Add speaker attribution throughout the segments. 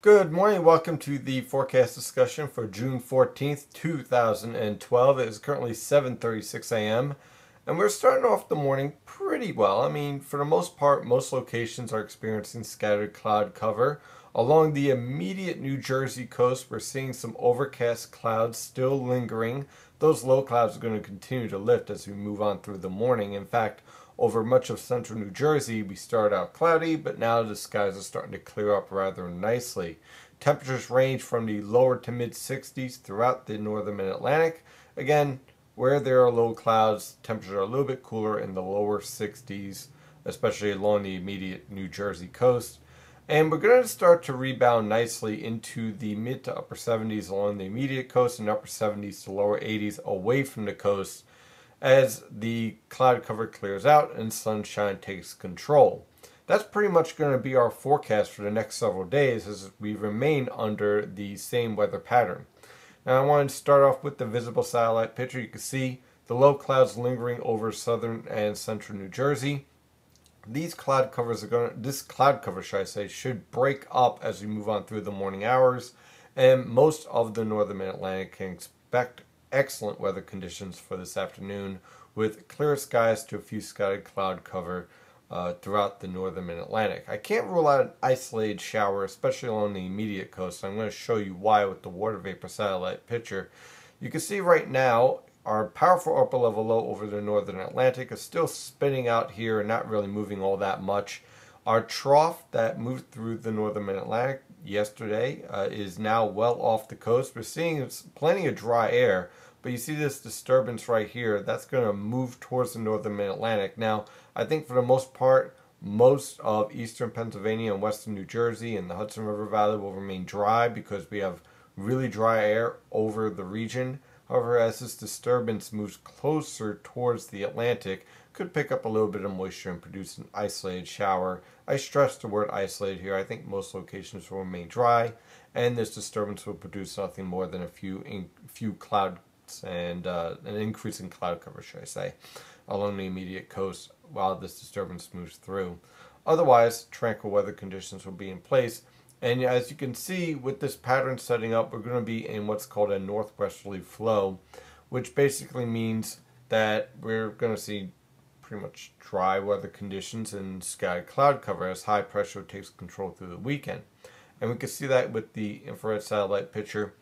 Speaker 1: Good morning. Welcome to the forecast discussion for June 14th, 2012. It is currently 7:36 a.m. and we're starting off the morning pretty well. I mean, for the most part, most locations are experiencing scattered cloud cover. Along the immediate New Jersey coast, we're seeing some overcast clouds still lingering. Those low clouds are going to continue to lift as we move on through the morning. In fact, over much of central New Jersey, we start out cloudy, but now the skies are starting to clear up rather nicely. Temperatures range from the lower to mid 60s throughout the northern mid-Atlantic. Again, where there are low clouds, temperatures are a little bit cooler in the lower 60s, especially along the immediate New Jersey coast. And we're going to start to rebound nicely into the mid to upper 70s along the immediate coast and upper 70s to lower 80s away from the coast as the cloud cover clears out and sunshine takes control. That's pretty much going to be our forecast for the next several days as we remain under the same weather pattern. Now I want to start off with the visible satellite picture. You can see the low clouds lingering over southern and central New Jersey. This cloud cover, should I say, should break up as we move on through the morning hours, and most of the northern mid-Atlantic can expect excellent weather conditions for this afternoon with clear skies to a few scattered cloud cover throughout the northern mid-Atlantic. I can't rule out an isolated shower, especially along the immediate coast. I'm going to show you why with the water vapor satellite picture. You can see right now our powerful upper level low over the northern Atlantic is still spinning out here and not really moving all that much. Our trough that moved through the northern mid-Atlantic yesterday is now well off the coast. We're seeing plenty of dry air, but you see this disturbance right here. That's going to move towards the northern mid-Atlantic. Now, I think for the most part, most of eastern Pennsylvania and western New Jersey and the Hudson River Valley will remain dry because we have really dry air over the region. However, as this disturbance moves closer towards the Atlantic, could pick up a little bit of moisture and produce an isolated shower. I stress the word isolated here. I think most locations will remain dry, and this disturbance will produce nothing more than a few clouds and an increase in cloud cover, should I say, along the immediate coast while this disturbance moves through. Otherwise, tranquil weather conditions will be in place. And as you can see with this pattern setting up, we're going to be in what's called a northwesterly flow, which basically means that we're going to see pretty much dry weather conditions and scattered cloud cover as high pressure takes control through the weekend. And we can see that with the infrared satellite picture.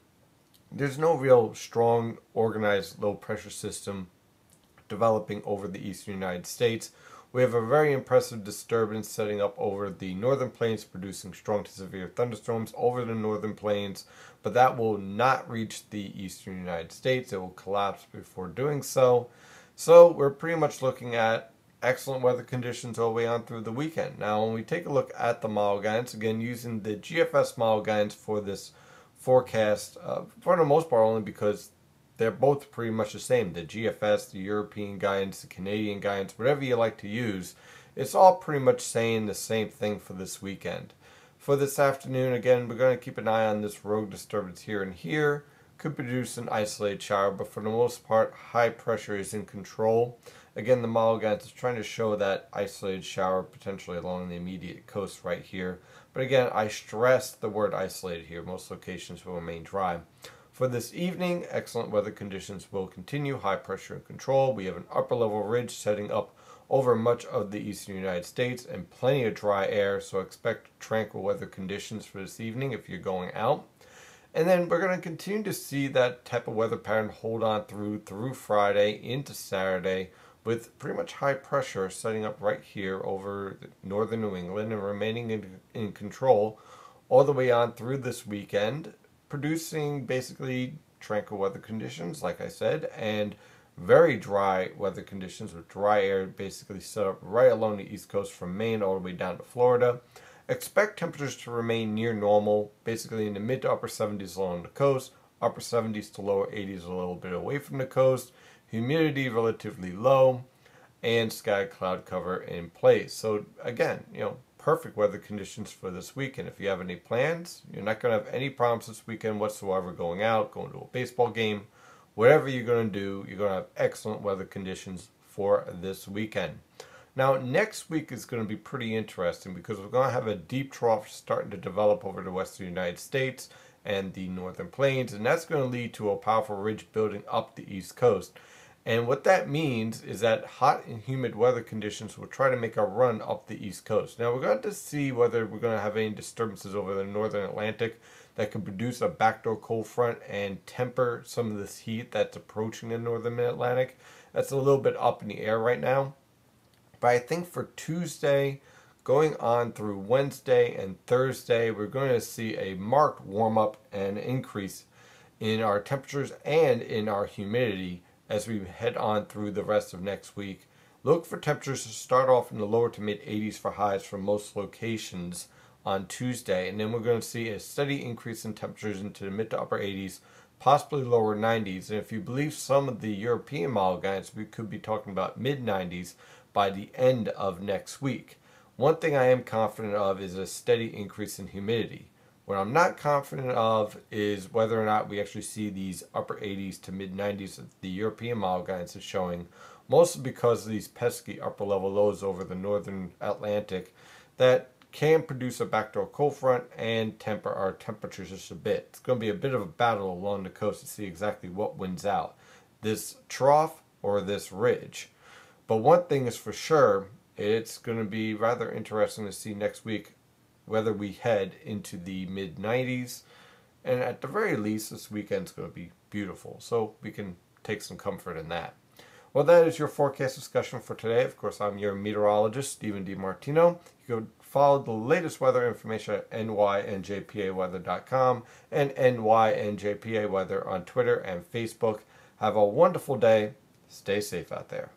Speaker 1: There's no real strong organized low pressure system developing over the eastern United States. We have a very impressive disturbance setting up over the northern plains, producing strong to severe thunderstorms over the northern plains, but that will not reach the eastern United States. It will collapse before doing so. So we're pretty much looking at excellent weather conditions all the way on through the weekend. Now, when we take a look at the model guidance, again, using the GFS model guidance for this forecast, for the most part only because they're both pretty much the same. The GFS, the European guidance, the Canadian guidance, whatever you like to use, it's all pretty much saying the same thing for this weekend. For this afternoon, again, we're going to keep an eye on this rogue disturbance here and here. Could produce an isolated shower, but for the most part, high pressure is in control. Again, the model guidance is trying to show that isolated shower potentially along the immediate coast right here. But again, I stress the word isolated here. Most locations will remain dry. For this evening, excellent weather conditions will continue, high pressure in control. We have an upper level ridge setting up over much of the eastern United States and plenty of dry air, so expect tranquil weather conditions for this evening if you're going out. And then we're going to continue to see that type of weather pattern hold on through Friday into Saturday with pretty much high pressure setting up right here over northern New England and remaining in control all the way on through this weekend, producing basically tranquil weather conditions, like I said, and very dry weather conditions with dry air basically set up right along the east coast from Maine all the way down to Florida. Expect temperatures to remain near normal, basically in the mid to upper 70s along the coast, upper 70s to lower 80s a little bit away from the coast, humidity relatively low, and sky cloud cover in place. So again, perfect weather conditions for this weekend. If you have any plans, you're not going to have any problems this weekend whatsoever going out, going to a baseball game, whatever you're going to do, you're going to have excellent weather conditions for this weekend. Now, next week is going to be pretty interesting because we're going to have a deep trough starting to develop over the western United States and the northern plains, and that's going to lead to a powerful ridge building up the east coast. And what that means is that hot and humid weather conditions will try to make a run up the east coast. Now, we're going to see whether we're going to have any disturbances over the northern Atlantic that could produce a backdoor cold front and temper some of this heat that's approaching the northern mid-Atlantic. That's a little bit up in the air right now. But I think for Tuesday, going on through Wednesday and Thursday, we're going to see a marked warm-up and increase in our temperatures and in our humidity as we head on through the rest of next week. Look for temperatures to start off in the lower to mid 80s for highs for most locations on Tuesday, and then we're going to see a steady increase in temperatures into the mid to upper 80s, possibly lower 90s. And if you believe some of the European model guides, we could be talking about mid 90s by the end of next week. One thing I am confident of is a steady increase in humidity. What I'm not confident of is whether or not we actually see these upper 80s to mid 90s that the European model guidance is showing, mostly because of these pesky upper level lows over the northern Atlantic that can produce a backdoor cold front and temper our temperatures just a bit. It's going to be a bit of a battle along the coast to see exactly what wins out, this trough or this ridge. But one thing is for sure, it's going to be rather interesting to see next week whether we head into the mid 90s. And at the very least, this weekend's going to be beautiful. So we can take some comfort in that. Well, that is your forecast discussion for today. Of course, I'm your meteorologist, Stephen DiMartino. You can follow the latest weather information at nynjpaweather.com and nynjpaweather on Twitter and Facebook. Have a wonderful day. Stay safe out there.